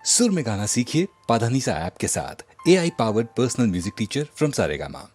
सुर में गाना सीखिए पाधानीसा ऐप के साथ। AI powered personal music teacher from Saregama.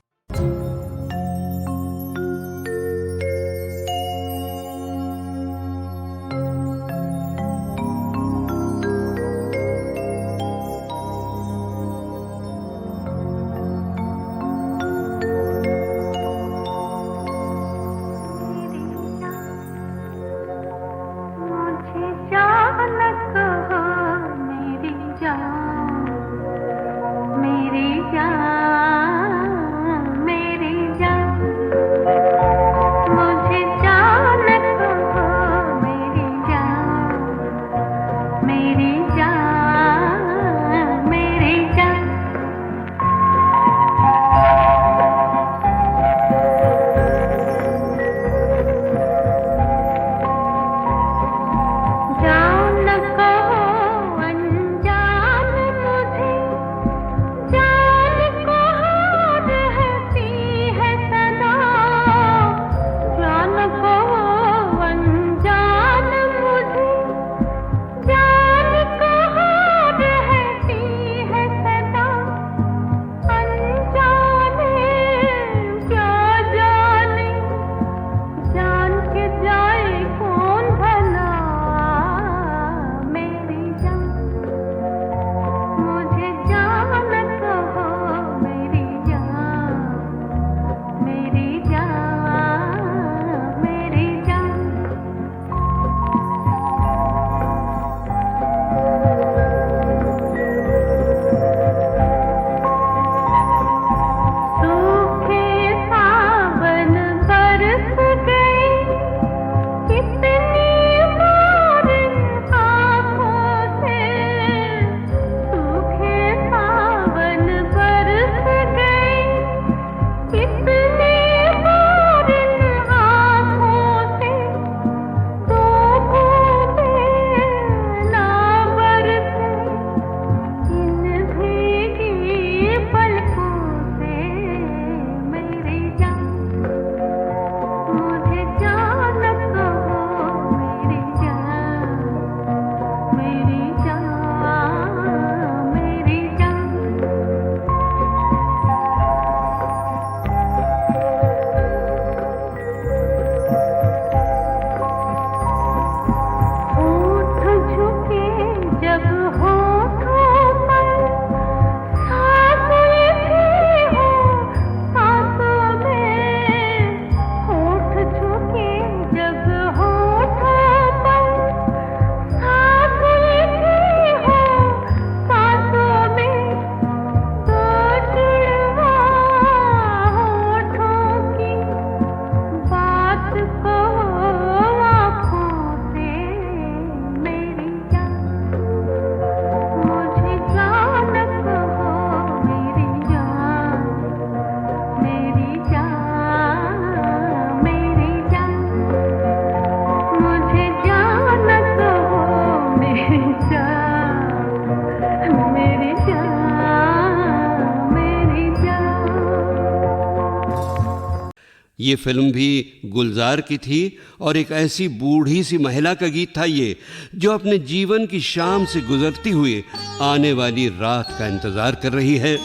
ये फिल्म भी गुलजार की थी और एक ऐसी बूढ़ी सी महिला का गीत था ये, जो अपने जीवन की शाम से गुजरती हुई आने वाली रात का इंतजार कर रही है।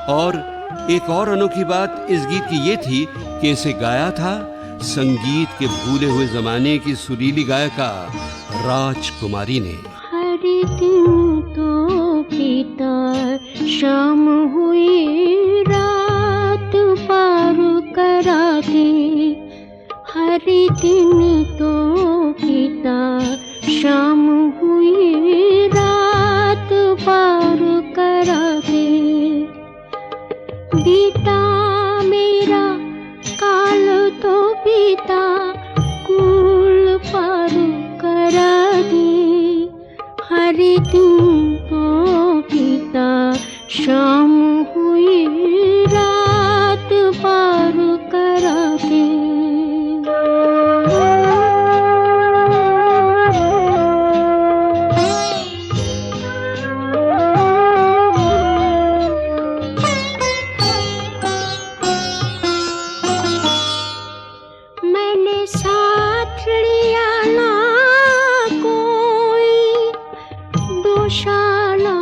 और एक और अनोखी बात इस गीत की ये थी कि इसे गाया था संगीत के भूले हुए जमाने की सुरीली गायिका राजकुमारी ने। हर दिन तो बीता, शाम हुई रात पार करा दे। हर दिन तो बीता, शाम हुई रात पार करा दे। बीता मेरा काल तो बीता, कूल पार करा दे। हर दिन तो बीता, शाम हुई रात पार करा दे। मैंने साथ लिया ना कोई दोशाला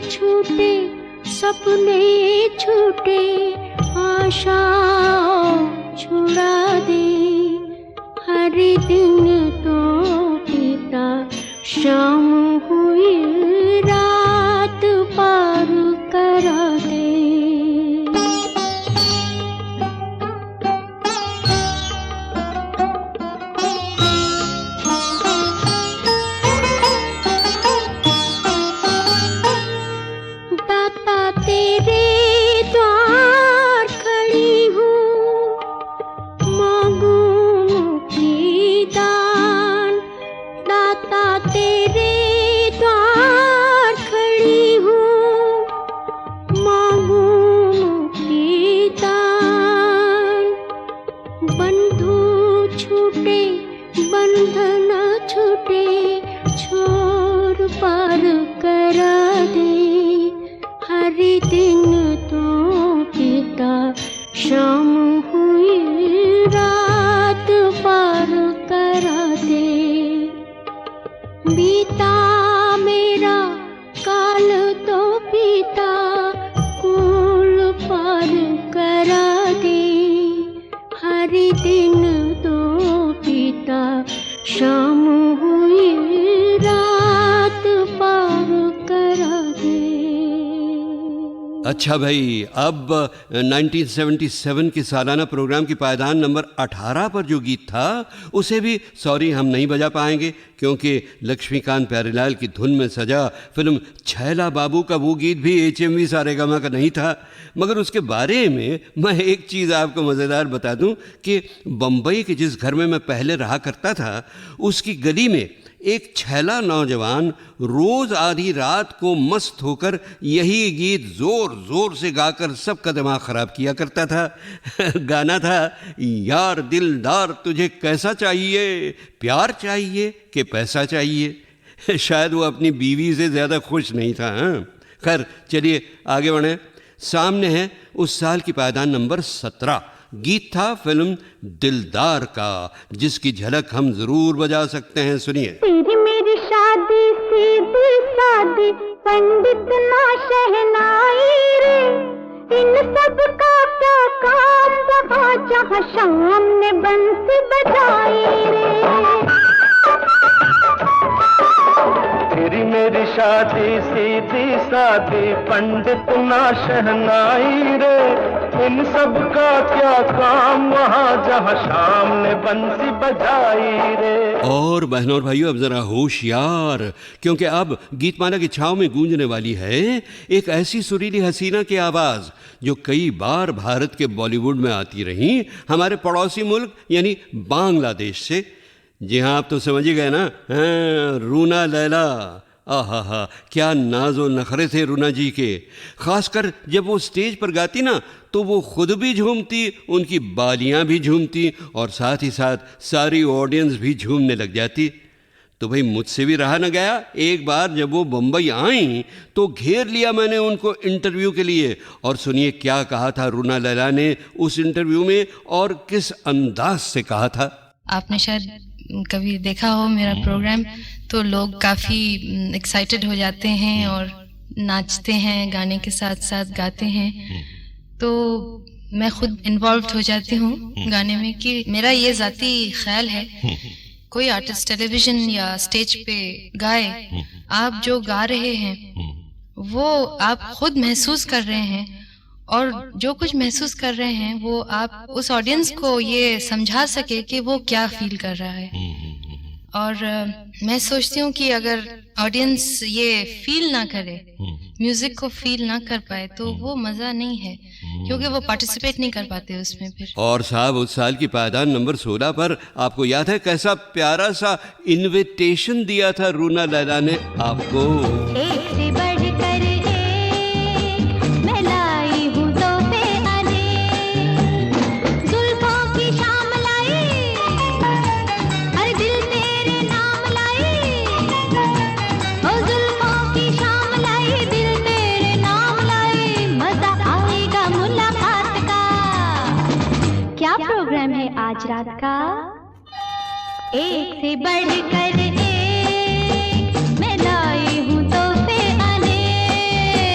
छूटे सपने छूटे आशा छुड़ा दे हर दिन तो बीता शाम हुई रात पार करा दे बंधन छूटे छोर पार करा दे हर दिन तो बीता शाम हुई रात पार करा दे बीता मेरा काल तो बीता कुल पार करा दे हर दिन तो बीता शाम हुई रात पार करा दे। अच्छा भाई, अब 1977 के सालाना प्रोग्राम की पायदान नंबर 18 पर जो गीत था उसे भी सॉरी हम नहीं बजा पाएंगे, क्योंकि लक्ष्मीकांत प्यारेलाल की धुन में सजा फिल्म छैला बाबू का वो गीत भी HMV सारेगामा का नहीं था। मगर उसके बारे में मैं एक चीज़ आपको मज़ेदार बता दूं कि बम्बई के जिस घर में मैं पहले रहा करता था उसकी गली में एक छैला नौजवान रोज़ आधी रात को मस्त होकर यही गीत ज़ोर ज़ोर से गाकर सबका दिमाग ख़राब किया करता था। गाना था, यार दिलदार तुझे कैसा चाहिए, प्यार चाहिए कि पैसा चाहिए। शायद वो अपनी बीवी से ज़्यादा खुश नहीं था। खैर चलिए आगे बढ़ें। सामने है उस साल की पायदान नंबर 17। गीत था फिल्म दिलदार का, जिसकी झलक हम जरूर बजा सकते हैं। सुनिए। तेरी मेरी शादी सीधी सादी पंडित ना शहनाई रे, इन सब का क्या काम वहाँ जहाँ शाम ने बंसी बजाई रे। तेरी मेरी शादी सीधी सादी पंडित ना शहनाई रे, इन सब का क्या काम वहाँ जहाँ शाम ने बंसी बजाई रे। और बहनों और भाइयों, अब जरा होशियार, क्योंकि अब गीतमाला की छाव में गूंजने वाली है एक ऐसी सुरीली हसीना की आवाज जो कई बार भारत के बॉलीवुड में आती रही, हमारे पड़ोसी मुल्क यानी बांग्लादेश से। जी हाँ, आप तो समझ ही गए ना। रूना लैला। आहा, क्या नाज़ो नखरे थे रूना जी के। खासकर जब वो स्टेज पर गाती ना तो वो खुद भी झूमती, उनकी बालियां भी झूमती और साथ ही साथ सारी ऑडियंस भी झूमने लग जाती। तो भाई मुझसे भी रहा न गया। एक बार जब वो बम्बई आई तो घेर लिया मैंने उनको इंटरव्यू के लिए। और सुनिए क्या कहा था रूना लैला ने उस इंटरव्यू में और किस अंदाज से कहा था। आपने शायद कभी देखा हो मेरा प्रोग्राम, तो लोग काफ़ी एक्साइटेड हो जाते हैं और नाचते हैं, गाने के साथ साथ गाते हैं। तो मैं खुद इन्वॉल्व हो जाती हूँ गाने में कि मेरा ये ज़ाती ख्याल है, कोई आर्टिस्ट टेलीविज़न या स्टेज पे गाए, आप जो गा रहे हैं वो आप खुद महसूस कर रहे हैं, और जो कुछ महसूस कर रहे हैं वो आप उस ऑडियंस को ये समझा सके कि वो क्या फील कर रहा है। और मैं सोचती हूँ कि अगर ऑडियंस ये फील ना करे, म्यूजिक को फील ना कर पाए, तो वो मज़ा नहीं है, क्योंकि वो पार्टिसिपेट नहीं कर पाते उसमें फिर। और साहब उस साल की पायदान नंबर 16 पर आपको याद है कैसा प्यारा सा इनविटेशन दिया था रूना लैला ने आपको। एक से बढ़कर एक मैं लाई हूँ तोहफे अनेक, जुल्फों की शाम लाई, हर दिल तेरे नाम लाई, ओ जुल्फों की शाम लाई, दिल तेरे नाम लाई, मजा आएगा मुलाकात का। क्या प्रोग्राम है आज रात का? एक से बढ़कर एक मैं लाई हूँ तोहफे अनेक।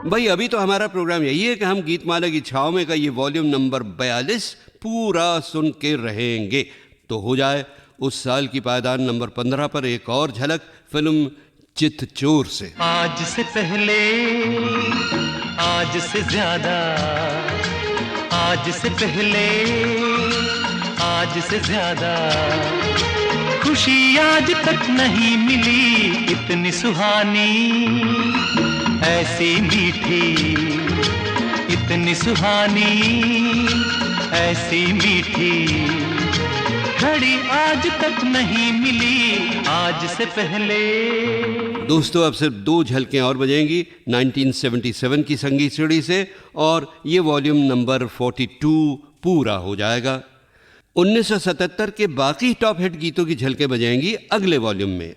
भाई अभी तो हमारा प्रोग्राम यही है कि हम गीतमाला की छाव में का ये वॉल्यूम नंबर 42 पूरा सुन के रहेंगे। तो हो जाए उस साल की पायदान नंबर 15 पर एक और झलक फिल्म चितचोर से। आज से पहले, आज से ज्यादा, आज से पहले, आज से ज्यादा खुशी आज तक नहीं मिली इतनी सुहानी, ऐसी मीठी, इतनी सुहानी, ऐसी मीठी घड़ी आज तक नहीं मिली आज से पहले। दोस्तों अब सिर्फ 2 झलकें और बजेंगी 1977 की संगीत सीढ़ी से और ये वॉल्यूम नंबर 42 पूरा हो जाएगा। 1977 के बाकी टॉप हिट गीतों की झलकें बजाएंगी अगले वॉल्यूम में।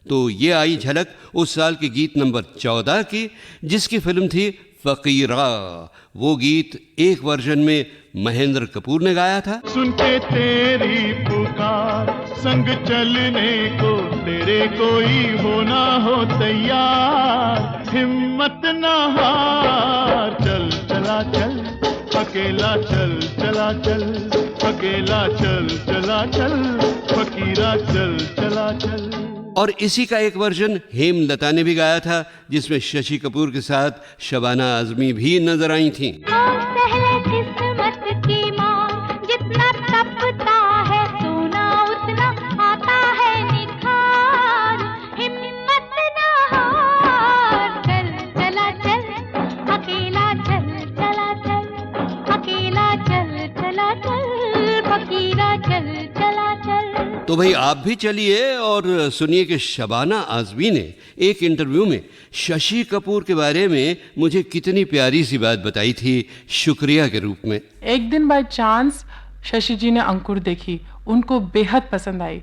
तो ये आई झलक उस साल के गीत नंबर 14 की, जिसकी फिल्म थी फकीरा। वो गीत एक वर्जन में महेंद्र कपूर ने गाया था। सुन के तेरी पुकार, संग चलने को तेरे कोई हो ना हो तैयार, हिम्मत ना हार, चल चला चल अकेला, चल चला चल अकेला, चल चला चल फकीरा, चल चला चल। और इसी का एक वर्जन हेमलता ने भी गाया था, जिसमें शशि कपूर के साथ शबाना आजमी भी नजर आई थीं। किस्मत की माँ, जितना तपता है सोना उतना आता है निखार, हिम्मत ना हार, चल चला चल अकेला, चल चला चल अकेला, चल चला चल फकीरा, चल चला चल। तो भाई आप भी चलिए और सुनिए कि शबाना आजमी ने एक इंटरव्यू में शशि कपूर के बारे में मुझे कितनी प्यारी सी बात बताई थी, शुक्रिया के रूप में। एक दिन बाय चांस शशि जी ने अंकुर देखी, उनको बेहद पसंद आई।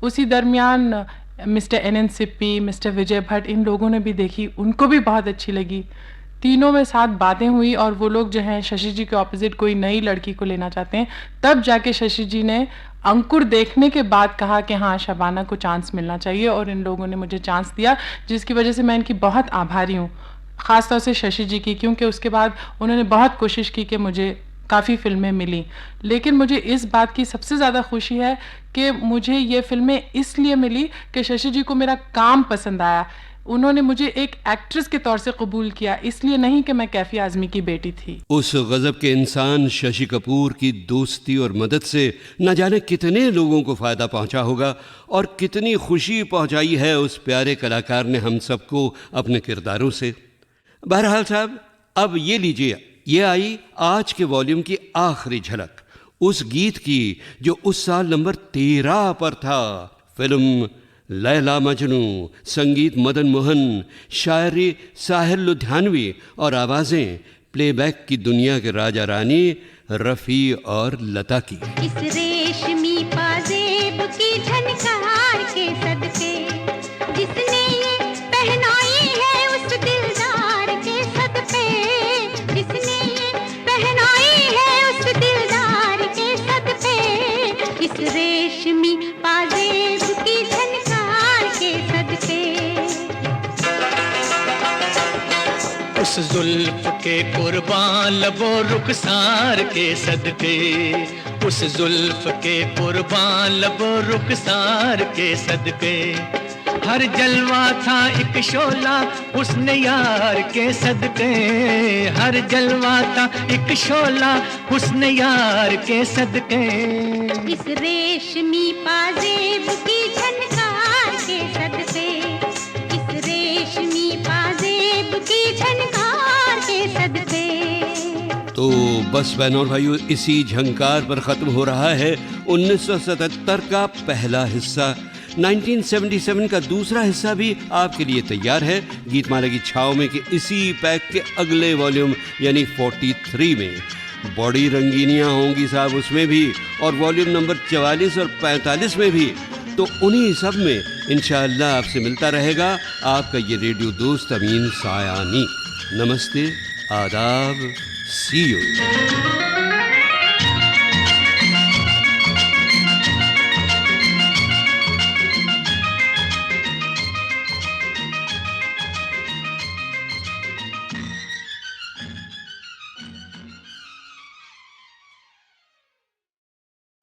उसी दरमियान मिस्टर NN सिप्पी, मिस्टर विजय भट्ट, इन लोगों ने भी देखी, उनको भी बहुत अच्छी लगी। तीनों में साथ बातें हुई और वो लोग जो हैं शशि जी के ऑपोजिट कोई नई लड़की को लेना चाहते हैं। तब जाके शशि जी ने अंकुर देखने के बाद कहा कि हाँ शबाना को चांस मिलना चाहिए, और इन लोगों ने मुझे चांस दिया, जिसकी वजह से मैं इनकी बहुत आभारी हूँ, ख़ास तौर से शशि जी की, क्योंकि उसके बाद उन्होंने बहुत कोशिश की कि मुझे काफ़ी फिल्में मिली। लेकिन मुझे इस बात की सबसे ज़्यादा खुशी है कि मुझे ये फिल्में इसलिए मिली कि शशि जी को मेरा काम पसंद आया। उन्होंने मुझे एक एक्ट्रेस के तौर से कबूल किया, इसलिए नहीं कि मैं कैफी आजमी की बेटी थी। उस गजब के इंसान शशि कपूर की दोस्ती और मदद से न जाने कितने लोगों को फ़ायदा पहुंचा होगा और कितनी खुशी पहुंचाई है उस प्यारे कलाकार ने हम सबको अपने किरदारों से। बहरहाल साहब, अब ये लीजिए, ये आई आज के वॉल्यूम की आखिरी झलक उस गीत की जो उस साल नंबर 13 पर था। फिल्म लैला मजनू, संगीत मदन मोहन, शायरी साहिर लुधियानवी और आवाज़ें प्लेबैक की दुनिया के राजा रानी रफ़ी और लता की। इस रेशमी पाजेब की झनकार के सदके, जिसने ये पहनाई है उस दिलदार के सदके, जिसने ये पहनाई है उस दिलदार के सदके, इस रेशमी पाजेब की झनकार के सदके। उस जुल्फ के कुर्बान लबो रुखसार के सदके, उस जुल्फ के कुर्बान लबो रुखसार के सदके, हर जलवा था एक शोला हुस्न यार के सदके, हर जलवा था एक शोला हुस्न यार के सदके, इस रेशमी पाजेब की झनकार के सदके, इस रेशमी पाजेब की झनकार के सदके। तो बस बहनों और भाइयों, इसी झंकार पर ख़त्म हो रहा है 1977 का पहला हिस्सा। 1977 का दूसरा हिस्सा भी आपके लिए तैयार है गीतमाला की छाव में कि इसी पैक के अगले वॉल्यूम यानी 43 में। बड़ी रंगीनियाँ होंगी साहब उसमें भी, और वॉल्यूम नंबर 44 और 45 में भी। तो उन्हीं सब में इंशाअल्लाह आपसे मिलता रहेगा आपका ये रेडियो दोस्त अमीन सायानी। नमस्ते, आदाब, सी यू।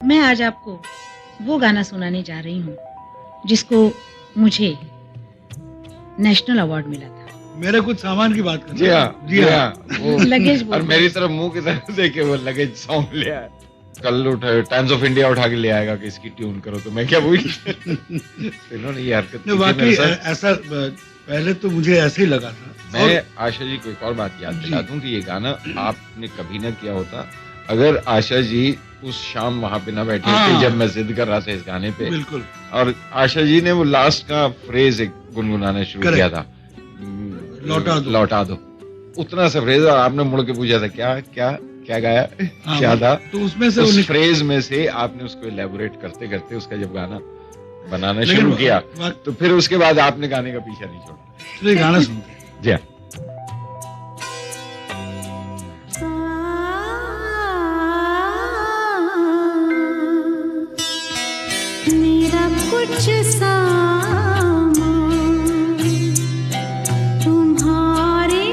मैं आज आपको वो गाना सुनाने जा रही हूँ जिसको मुझे नेशनल अवार्ड मिला था। मेरे कुछ सामान की बात कर। जी हाँ वो लगेज और मेरी तरफ मुंह की तरफ देखे वो लगेज सॉन्ग ले आया। कल उठा टाइम्स ऑफ इंडिया उठा के ले आएगा कि इसकी ट्यून करो, तो मैं क्या बोल इन्होंने ये हरकत की थी वाकई मेरे साथ। ऐसा पहले तो मुझे ऐसे ही लगा था। मैं आशा जी को एक और बात याद दिला दूं कि ये गाना आपने कभी ना किया होता अगर आशा जी उस शाम वहां पे ना बैठी होती जब मैं जिद कर रहा था इस गाने पे। बिल्कुल। और आशा जी ने वो लास्ट का फ्रेज एक गुनगुनाना शुरू किया था, लौटा दो, उतना सा फ्रेज, और आपने मुड़ के पूछा था क्या क्या क्या गाया, क्या था, तो उसमें से उस फ्रेज में से आपने उसको एलेबोरेट करते करते उसका जब गाना बनाना शुरू किया तो फिर उसके बाद आपने गाने का पीछा नहीं छोड़ा। चलिए गाना सुनते हैं। जी हाँ। मेरा कुछ सामान तुम्हारे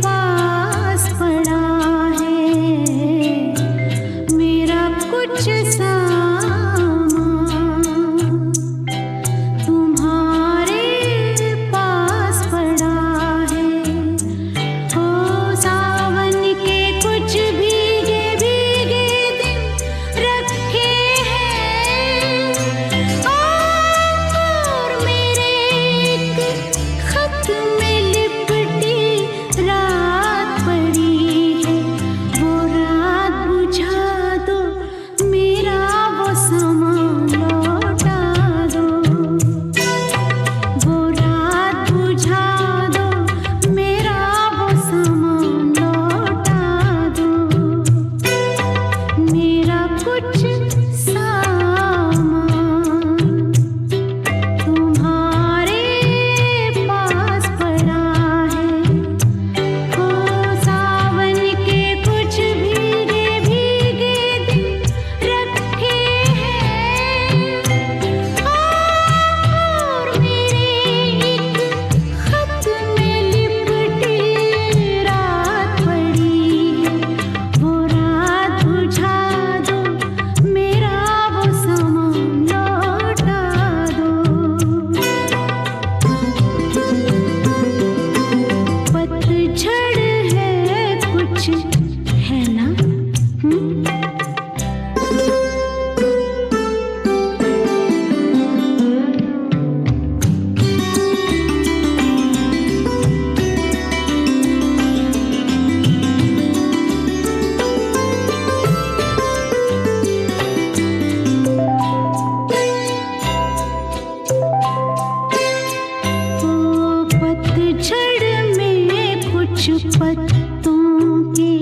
पास पड़ा है, मेरा कुछ सामान तुम्हारे पास पड़ा है। ओ सावन के कुछ भीगे भीगे दिन रखे हैं, और मेरे एक खत में लिपटी रात पड़ी है। वो रात बुझा दो, मेरा वो सामान लौटा दो। वो रात बुझा दो, मेरा वो सामान लौटा दो। मेरा कुछ सामान तुम्हारे पास पड़ा है। ओ सावन के कुछ भीगे भीगे दिन रखे हैं, और मेरे एक खत में लिपटी रात पड़ी है। वो रात बुझा दो, मेरा वो सामान लौटा दो। पतझड़ है कुछ है ना, ओ पतझड़ में कुछ पत्तों के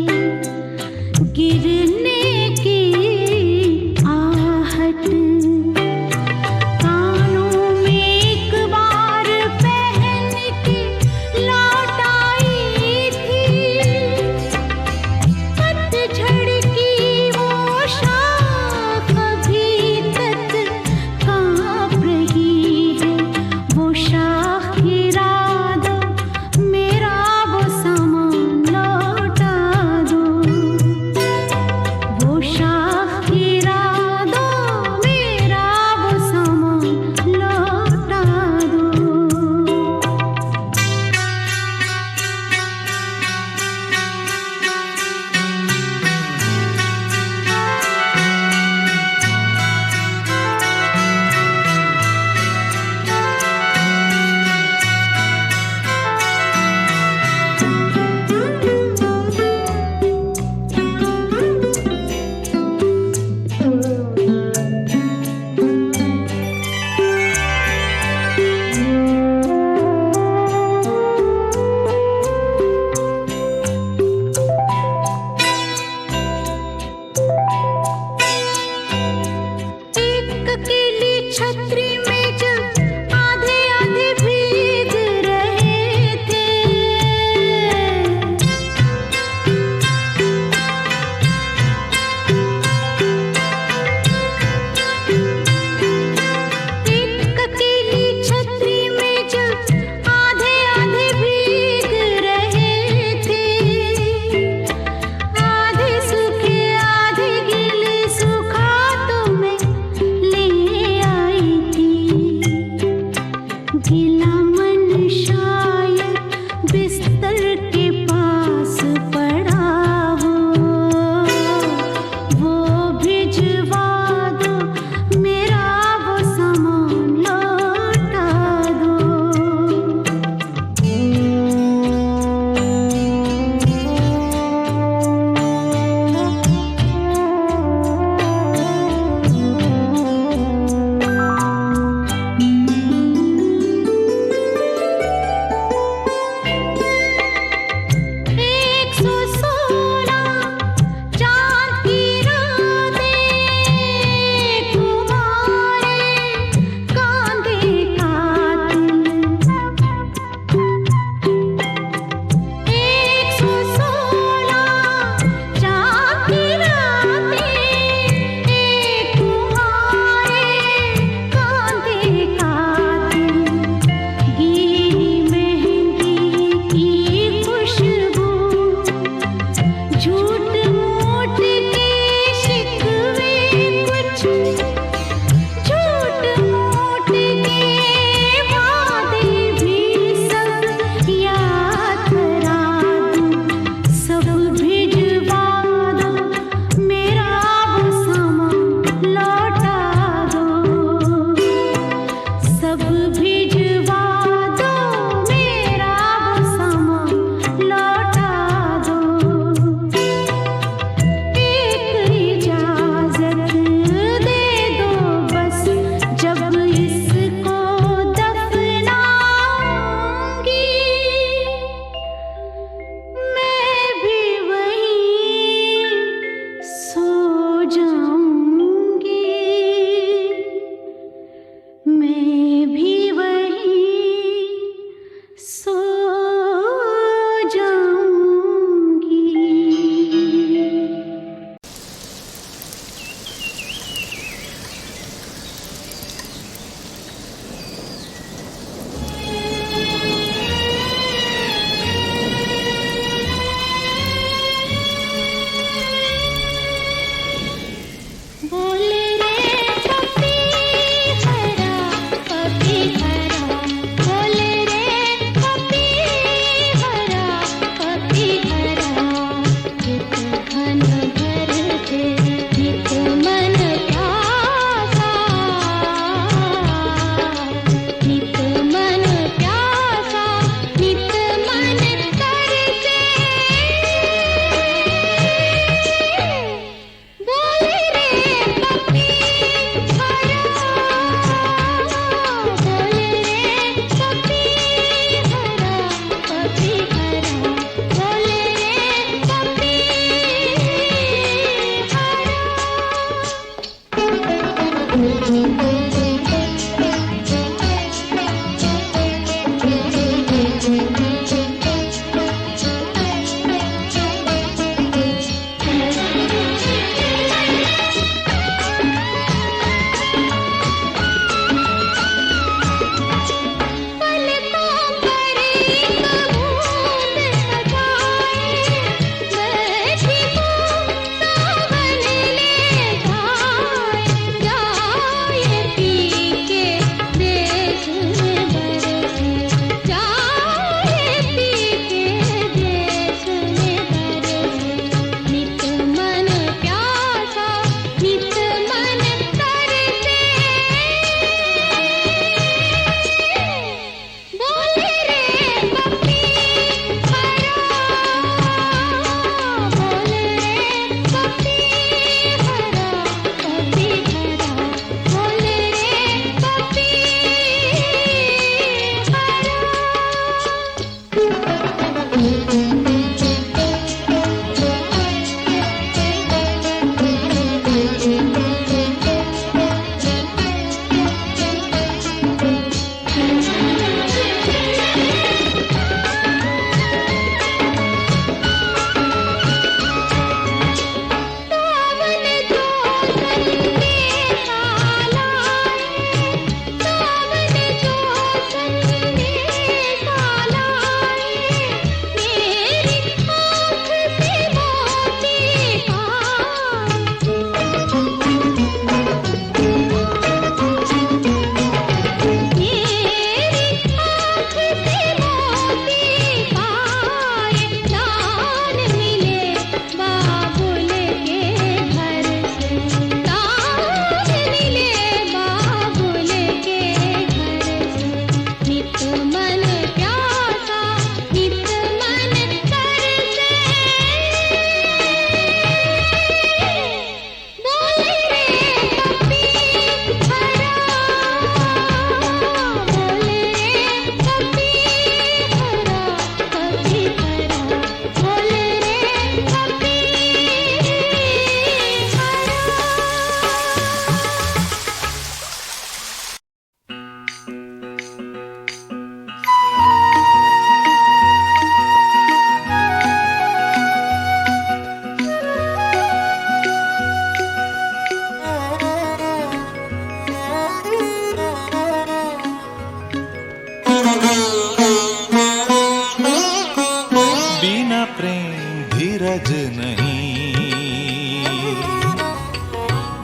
नहीं,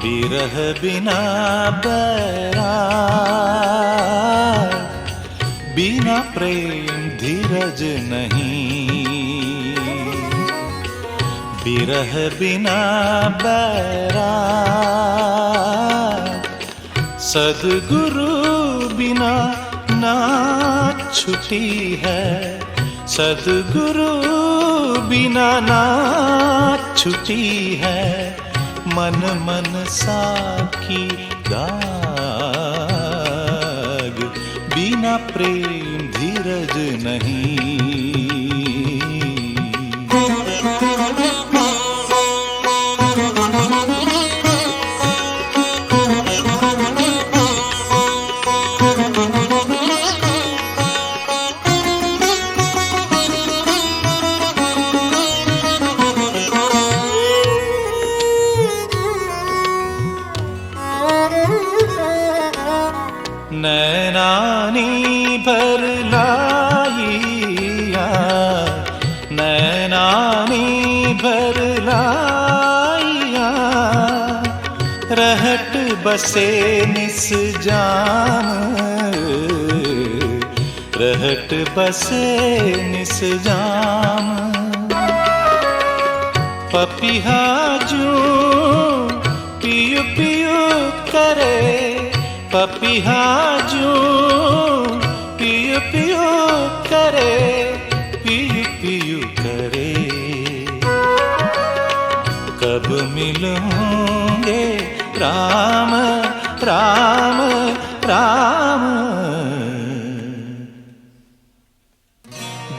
बिरह बिना बैराग, बिना प्रेम धीरज नहीं, बिरह बिना बैराग, सद्गुरु बिना नाच छुटी है, सद्गुरु बिना नाच छुटी है, मन मन साखी दाग, बिना प्रेम धीरज नहीं। नैनानी भर लाइया, नैनानी भर लाइया, रहट बसे निस जाम, रहट बसे निस जाम, पपिहा जू पियु पियु करे, पपिहा जू पियु पियु करे, पियु पियु करे, कब मिलोगे राम राम राम,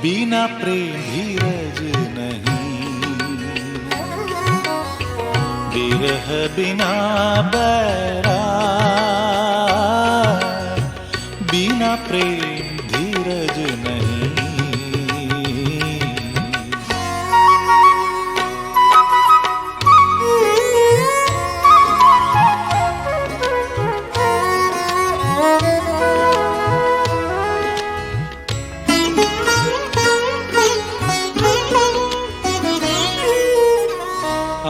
बिना प्रेम धीरज नहीं, बिरह बिना बैराग, बिना प्रेम धीरज नहीं।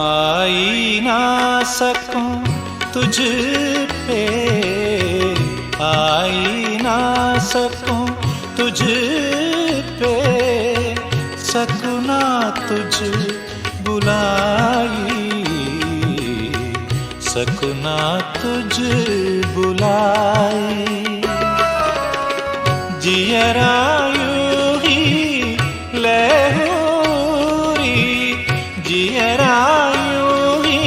आई ना सकूं तुझ पे, आई ना सकूं तुझ पे, सकुना तुझ बुलाई, सकुना तुझ बुलाई, जियरायु ही लहूरी, जियरायु ही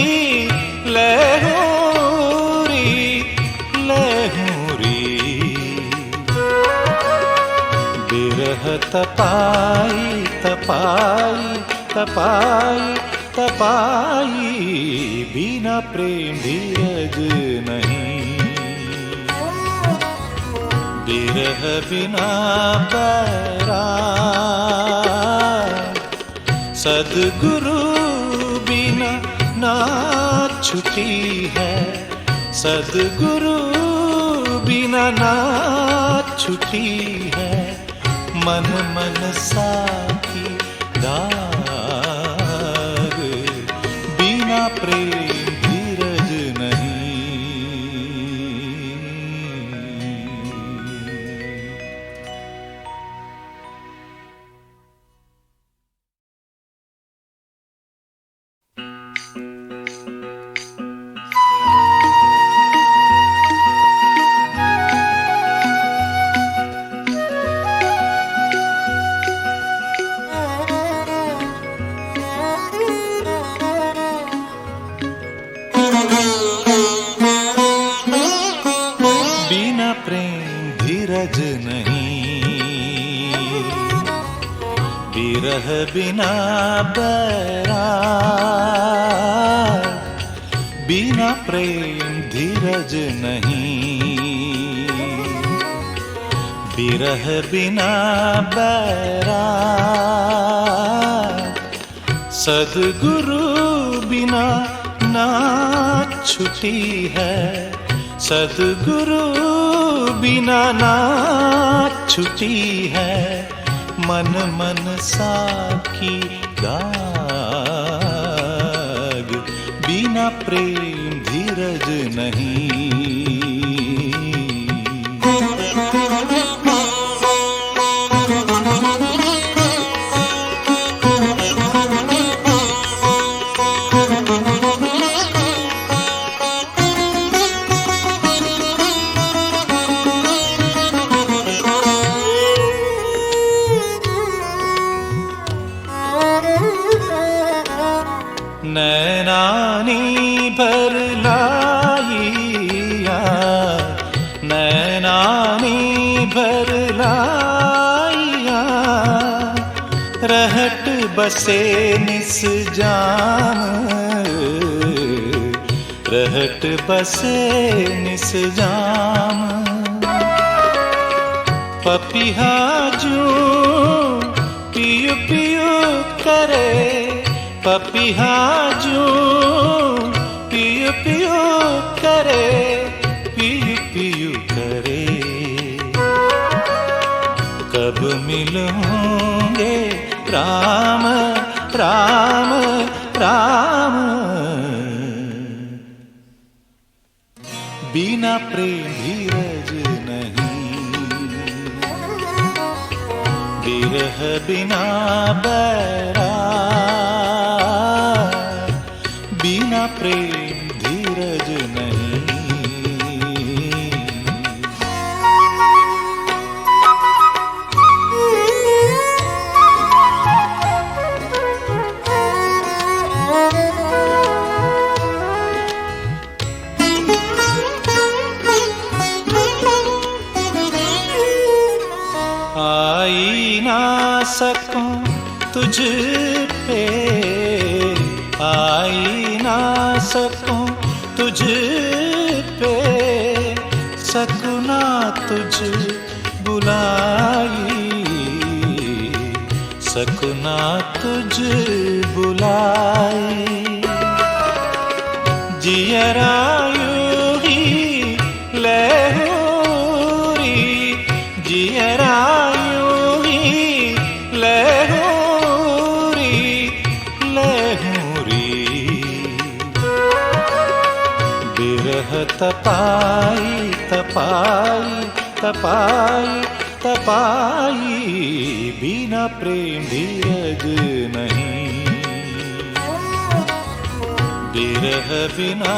लहूरी लहूरी, बिरह तपाई तपाई तपाई तपाई, बिना प्रेम धीरज नहीं, बिरह बिना बैराग, सद्गुरु बिना नाच छुटी है, सद्गुरु बिना नाच छुटी है, मन मन साखी दाग, बिना प्रेम धीरज नहीं। बिना प्रेम धीरज नहीं, बिरह बिना बैराग, बिना प्रेम धीरज नहीं, बिरह बिना बैराग, सद्गुरु बिना नाच छुटी है, सद्गुरु बिना नाच छुटी है, मन मन साखी दाग, बिना प्रेम धीरज नहीं। नैनानी भर लाइया, नैनानी भर लाइया, रहट बसे निस जाम, रहट बसे निस जाम। पपिहा जू पियु पियु करे, पपिहा जू पियु पियु करे, पियु पियु करे। कब मिलेंगे राम राम राम, बिना प्रेम धीरज नहीं। बिरह बिना बैरा, बिना प्रेम धीरज नहीं। आई ना सकूं तुझ पे, आई ना सकूं तुझ पे, सकूं ना तुझ बुलाई, सकूं ना तुझ बुलाई। जियरा यूं ही लहूरी, जियरा यूं ही लहूरी लहूरी। बिरह तपाई तपाई तपाई तपाई, बिना प्रेम धीरज नहीं। बिरह बिना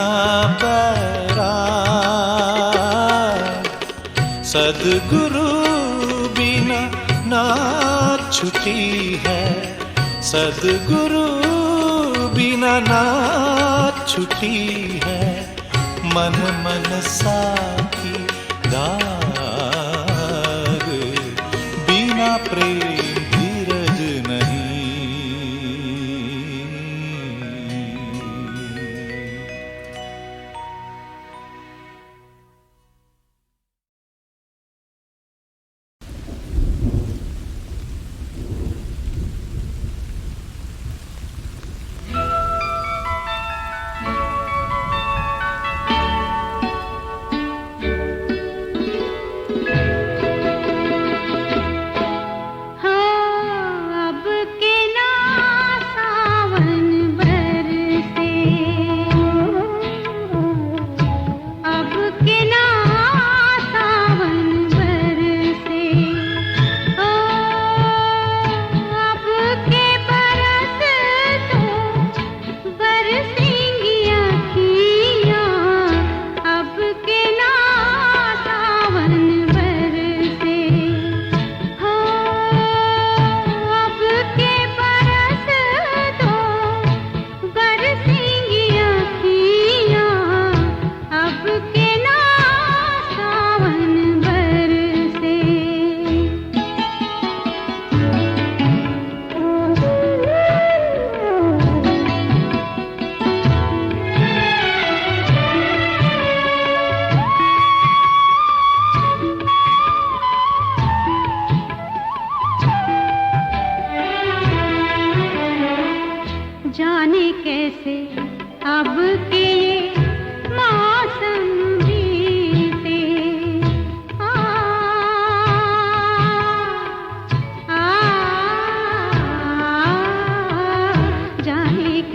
बैराग, सद्गुरु बिना नाथ छुटी है, सद्गुरु बिना नाथ छुटी है। मन मन साकी दाग, बिना प्रेम धीरज नहीं।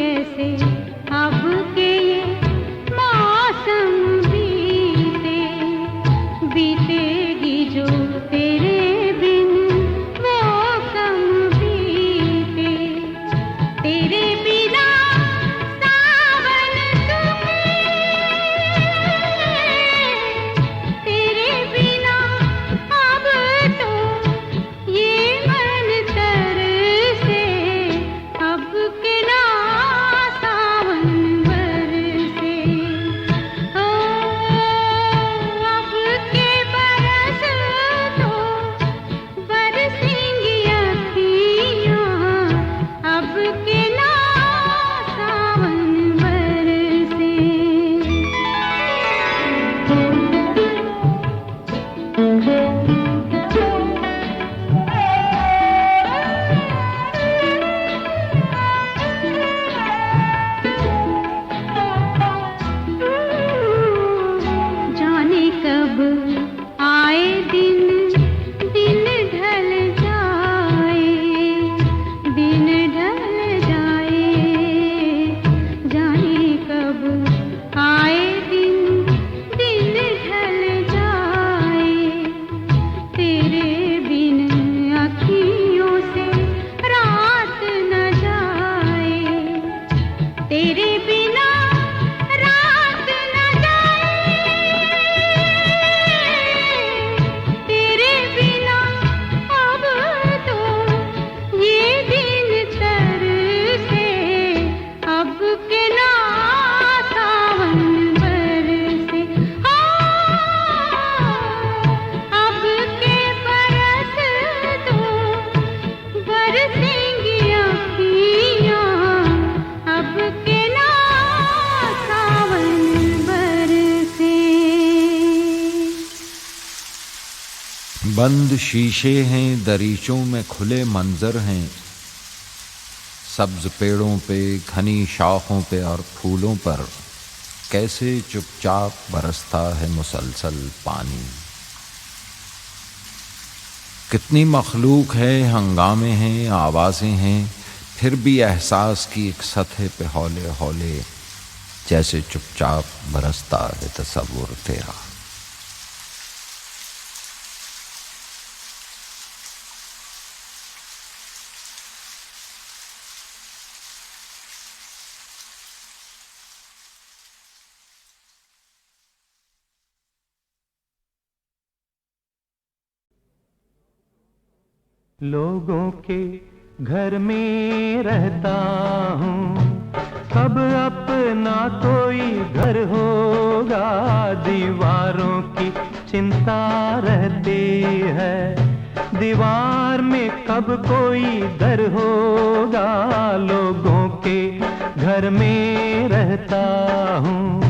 कैसे अब के ये तेरे बिना रात न जाए, तेरे बिना अब तो ये दिन तरसे, अब के ना सावन बरसे, अब के बरस तो बरसेंगी अखियाँ, अब के ना सावन बरसे। बंद शीशे हैं, दरीचों में खुले मंजर हैं, सब्ज पेड़ों पे, घनी शाखों पे और फूलों पर कैसे चुपचाप बरसता है मुसलसल पानी। कितनी मखलूक है, हंगामे हैं, आवाज़ें हैं, फिर भी एहसास की एक सतह पे हौले हौले जैसे चुपचाप बरसता है तसव्वुर तेरा। लोगों के घर में रहता हूँ, कब अपना कोई घर होगा, दीवारों की चिंता रहती है, दीवार में कब कोई दर होगा। लोगों के घर में रहता हूँ,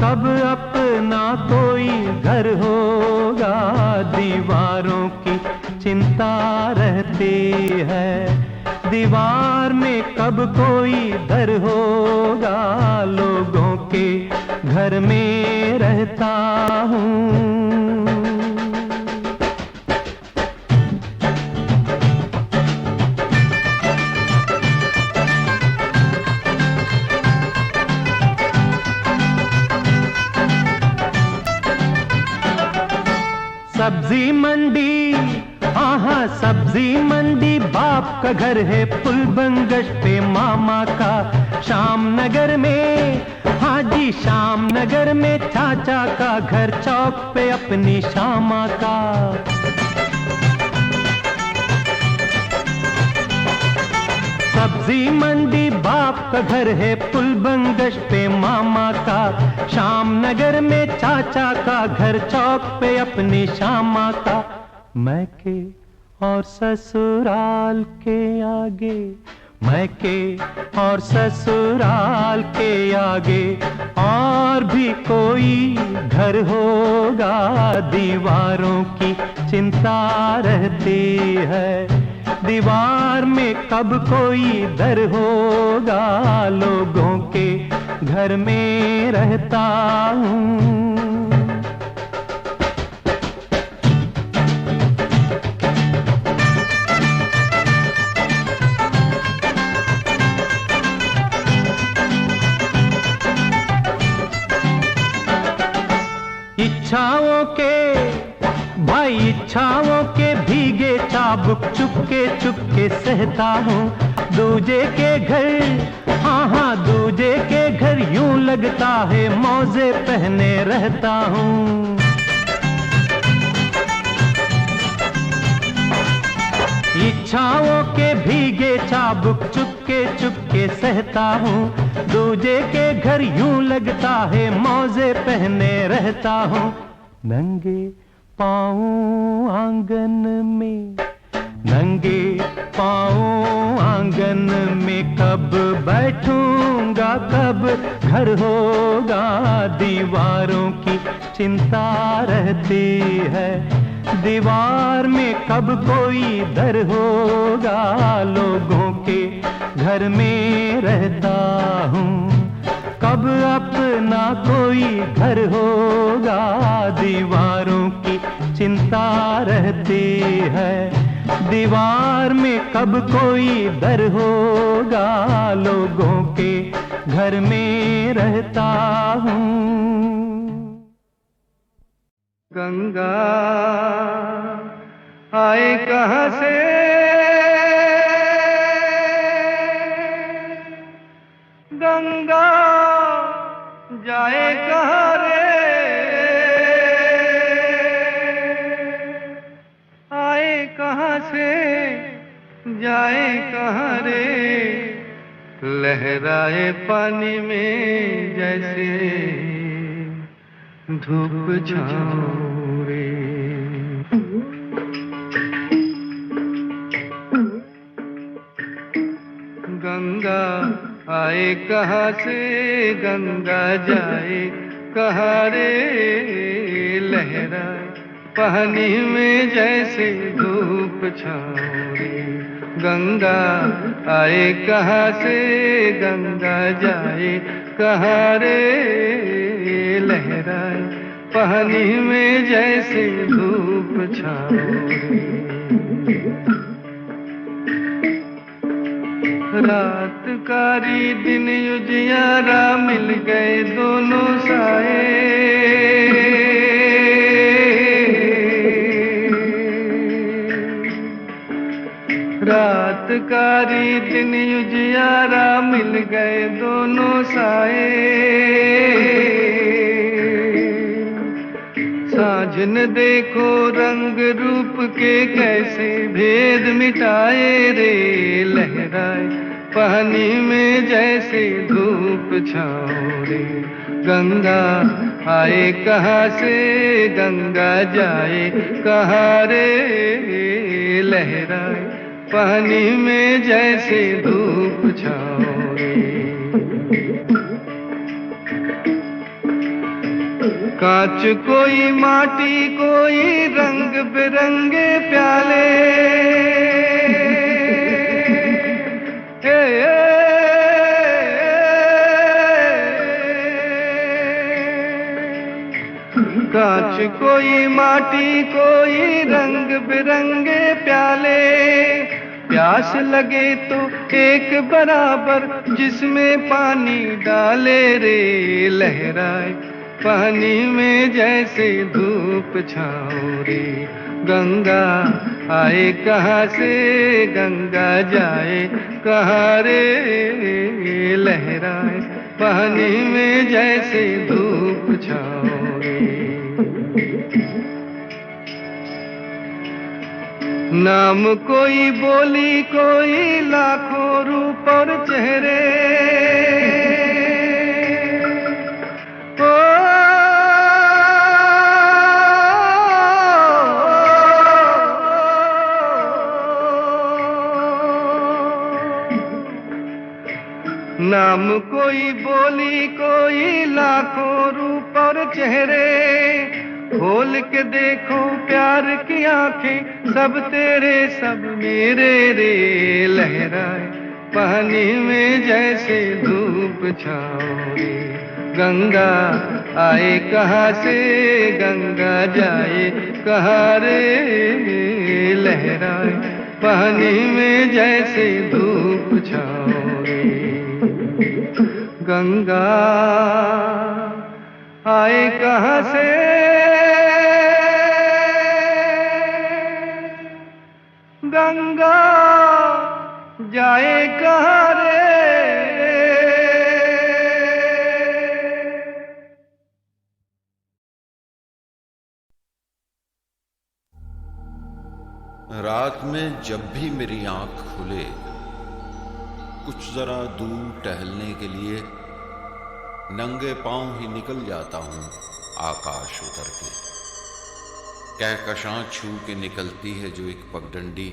कब अपना कोई घर होगा, दीवारों की चिंता रहती है, दीवार में कब कोई दर होगा। लोगों के घर में रहता हूँ। सब्जी मंडी, हाँ सब्जी मंडी बाप का घर है, पुल बंगश पे मामा का, शाम नगर में, हाँ जी शाम नगर में चाचा का घर, चौक पे अपनी शामा का। सब्जी मंडी बाप का घर है, पुल बंगश पे मामा का, शाम नगर में चाचा का घर, चौक पे अपनी शामा का। मैके और ससुराल के आगे, मैके और ससुराल के आगे और भी कोई घर होगा, दीवारों की चिंता रहती है, दीवार में कब कोई दर होगा। लोगों के घर में रहता हूँ। इच्छाओं के भाई, इच्छाओं के भीगे चाबुक चुपके सहता हूँ, दूजे के घर, हाँ दूजे के घर यूं लगता है मौजे पहने रहता हूँ। इच्छाओं के भीगे चाबुक चुपके सहता हूँ, दूजे के घर यूं लगता है मौजे पहने रहता हूँ। नंगे पाँव आंगन में, नंगे पाँव आंगन में कब बैठूंगा, कब घर होगा, दीवारों की चिंता रहती है, दीवार में कब कोई दर होगा। लोगों के घर में रहता हूँ, कब अपना कोई घर होगा, दीवारों की चिंता रहती है, दीवार में कब कोई दर होगा। लोगों के घर में रहता हूँ। गंगा आए कहाँ से, गंगा जाए कहाँ रे, आए कहाँ से जाए कहाँ रे, लहराए पानी में जैसे धूप छाँव रे। गंगा आए कहाँ से गंगा जाए कहाँ रे, लहराए पानी में जैसे धूप छाँव रे। गंगा आए कहाँ से गंगा जाए कहाँ रे, लहराए पानी में जैसे धूप छाँव रे। रात कारी दिन उजियारा मिल गए दोनों साए, रात कारी दिन उजियारा मिल गए दोनों साए। साँझ न देखो रंग रूप के कैसे भेद मिटाए रे, लहराए पानी में जैसे धूप छाँव रे। गंगा आए कहाँ से गंगा जाए कहाँ रे, लहराए पानी में जैसे धूप छाँव रे। कांच कोई माटी कोई रंग बिरंगे प्याले, कांच कोई माटी कोई रंग बिरंगे प्याले। प्यास लगे तो एक बराबर जिसमें पानी डाले रे, लहराए पानी में जैसे धूप छाँव रे। गंगा आए कहाँ से गंगा जाए कहाँ रे, लहराए पानी में जैसे धूप छाँव रे। नाम कोई बोली कोई लाखों रूप और चेहरे, नाम कोई बोली कोई लाखों रूप और चेहरे। खोल के देखो प्यार की आंखें सब तेरे सब मेरे रे, लहराए पानी में जैसे धूप छाँव रे। गंगा आए कहाँ से गंगा जाए कहाँ रे, लहराए पानी में जैसे धूप छाँव रे। गंगा आए कहाँ से गंगा जाए कहाँ रे। रात में जब भी मेरी आंख खुले, कुछ जरा दूर टहलने के लिए नंगे पांव ही निकल जाता हूं आकाश उतर के। कहकशां छू के निकलती है जो एक पगडंडी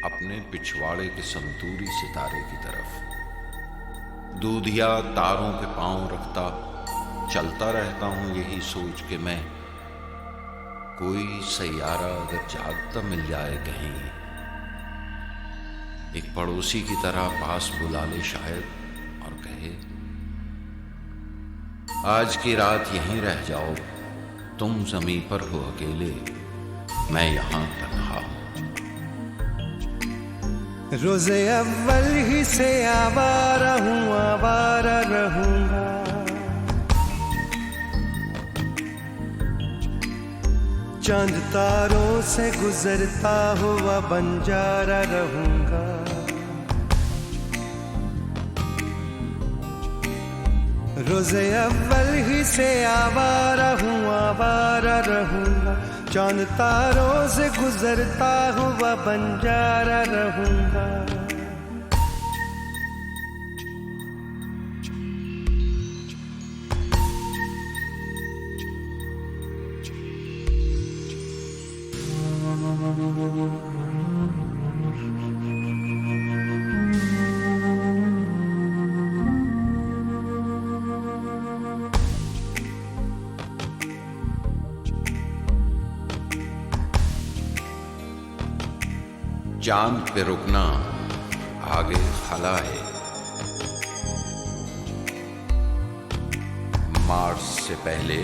अपने पिछवाड़े के संतूरी सितारे की तरफ। दूधिया तारों पे पांव रखता चलता रहता हूं यही सोच के मैं, कोई सैयारा अगर जागता मिल जाए कहीं, एक पड़ोसी की तरह पास बुला ले शायद और कहे, आज की रात यहीं रह जाओ, तुम ज़मीं पर हो अकेले, मैं यहां तन्हा हूं। रोज़े अव्वल ही से आवारा हूँ, आवारा रहूंगा। चांद तारों से गुजरता हुआ बंजारा रहूंगा। रोजे अव्वल ही से आवारा रहूंगा, चांद तारों से गुजरता हुआ बंजारा रहूंगा। चांद पे रुकना आगे खला है, मार्स से पहले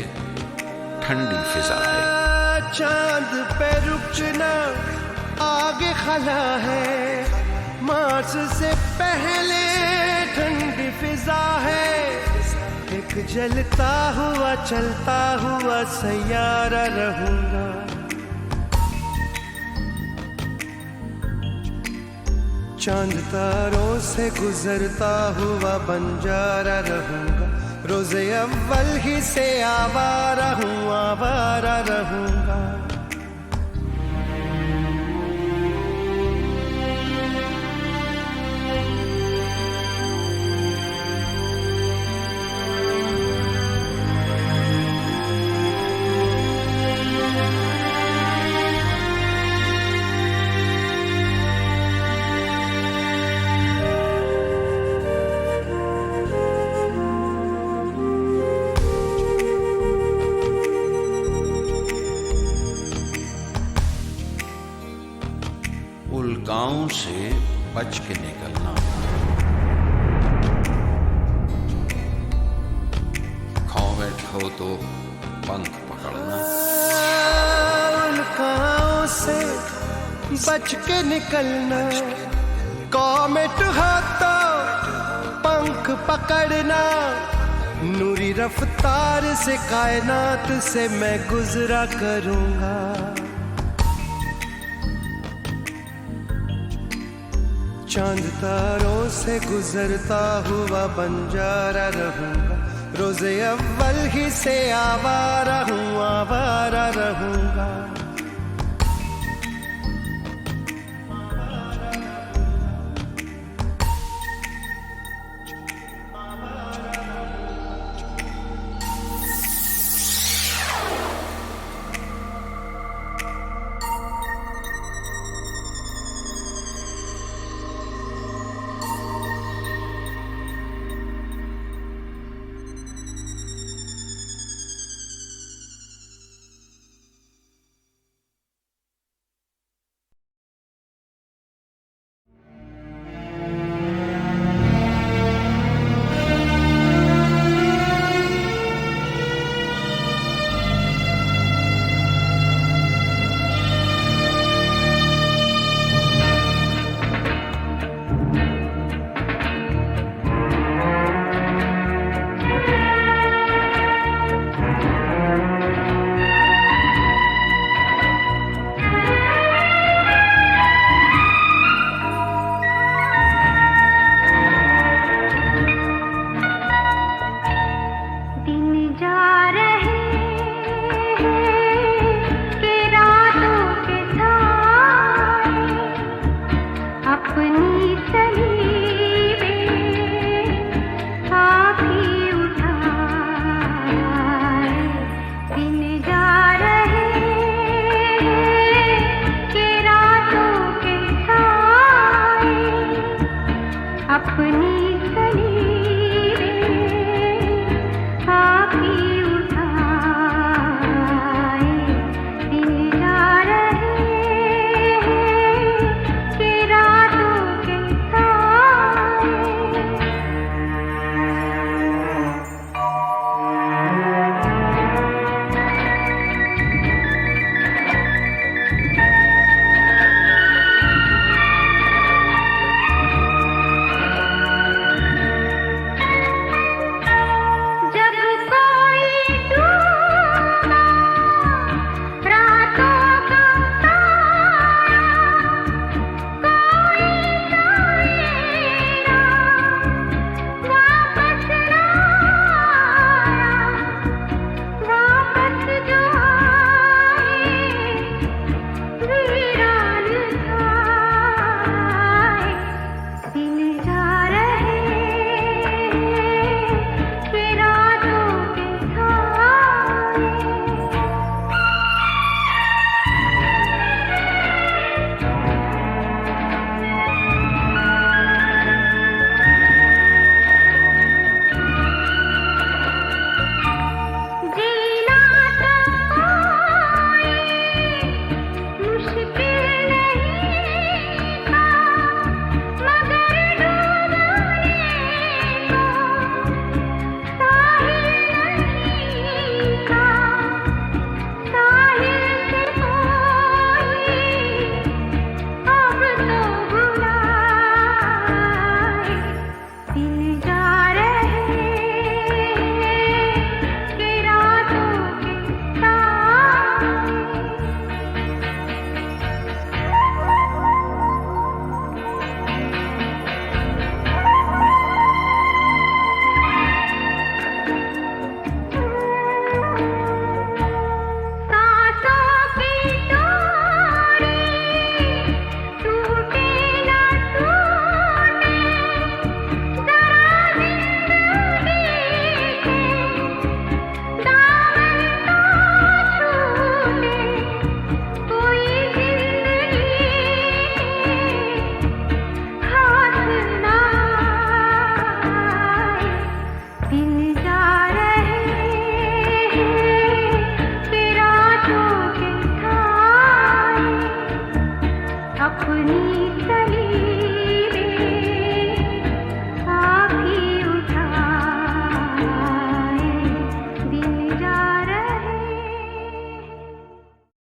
ठंडी फिजा है। चांद पे रुकना आगे खला है, मार्स से पहले ठंडी फिजा है। एक जलता हुआ चलता हुआ सैयारा रहूंगा, चांद तारों से गुजरता हुआ बंजारा रहूंगा। रोजे अव्वल ही से आवारा रहूंगा। उल्काओं से बच के निकलना, कॉमेट हो तो पंख पकड़ना। उल्काओं से बच के निकलना, कॉमेट हो तो पंख पकड़ना। नूरी रफ्तार से कायनात से मैं गुजरा करूंगा, चांद तारों से गुजरता हुआ बंजारा रहूंगा। रोजे अव्वल ही से आवारा रहूंगा।